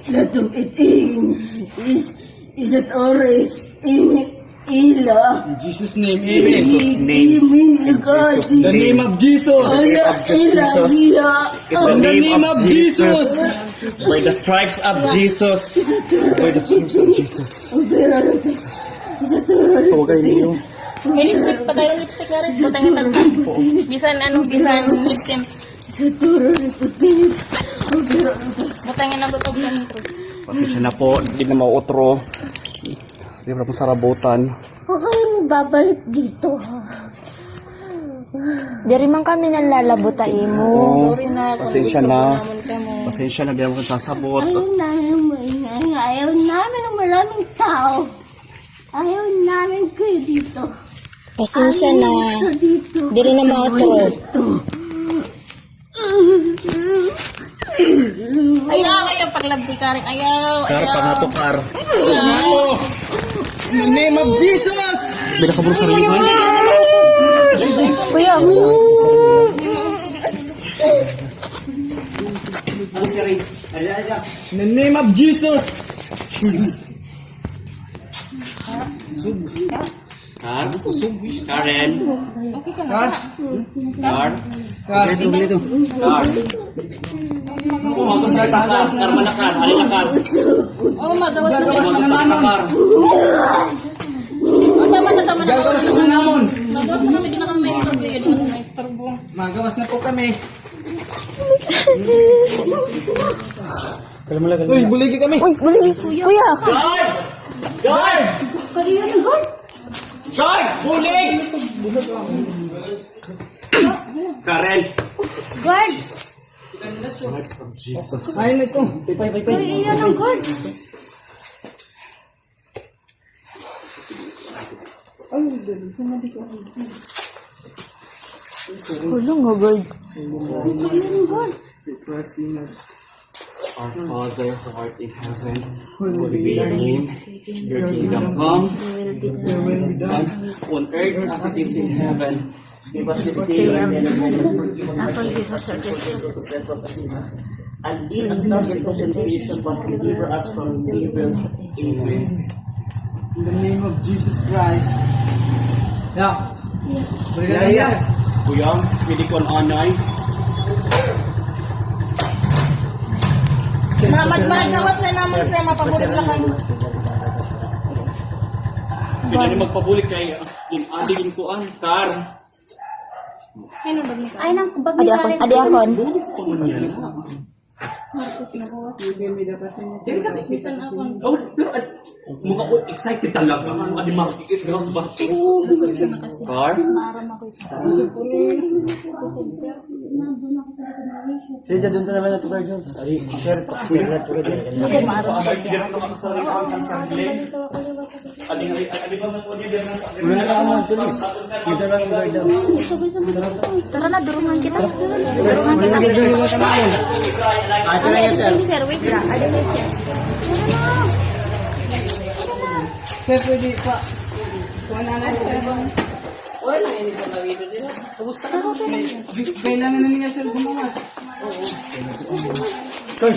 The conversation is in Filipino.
Latung iting is it oris ila. In Jesus' name, amen. The name of Jesus. In the name of Jesus. By the stripes of Jesus. By the stripes of Jesus. Huwag niyo. May lipstick pa tayo, lipstick na rin. Bisan lipstick. Butangin na butog na nito. Pasensya na po, hindi na mautro. Hindi na po sarabutan. Huwag kayong babalik dito, ha? Dari man kami nalalabutain mo. Oo, Sorry na. pasensya na. Pasensya na, hindi naman sasabot. Ayaw namin maingay. Ayaw namin ng maraming tao. Ayaw namin kayo dito. Pasensya na. Dito. Dari na mautro. Ayaw, paglabdi ka rin. Ayaw. Kar, pangato, Kar. In the name of Jesus. Bila ka bro sarili mo. Kuya. In the name of Jesus. Kar, Karen. Kar. Kar. Kar. Kar. Kumakas na Kar. Kar manakar. Halina Kar. Oh, magawas na. Kumakas na Kar. Oh, tama na. Gagawas na namon. Magawas na kami. Ginakang maestro. Maestro po. Magawas na po kami. Uy, buligi kami. Uy, buli. Kuya. Guard! Guard! Guard! Bulig! Karen. Guards. Stripes of Jesus. Ayun ito. Iyan ang guards. Kulong ho, guard. Our Father who art in heaven, hallowed be your name. Your kingdom come, your will be done on earth as it is in heaven. Give us this day our daily bread, and forgive us our trespasses, and lead us not into temptation, but deliver us from evil. Amen. In the name of Jesus Christ. Yeah. Yeah. Kuyang, pili ko ang anay. Magawas na naman sila. Mapabulit lang kayo. Pinali magpabulik kay adigin ko ang Kar. Ay, nang bag Adi akon. Adi akon. Bulis pa mo niya. Pero kasi, oh, pero mga excited talaga. Adi makikit girls ba? Kar? Sige, doon naman na ito, Guardians. Sir, pakisir na ito. Adi ba na po niya na sa Wala na naman tulis. Dito lang yung Guardians. Tara na, durungan kita. Wala na gagawin mo sa mga. Ito lang yan, sir. Sir, wait lang. Ano na, sir? Sir, pwede pa. Wala na ito. Wala, hindi ko na video din. Kumusta ka? Kailangan na niya, sir, gumawas. Sir,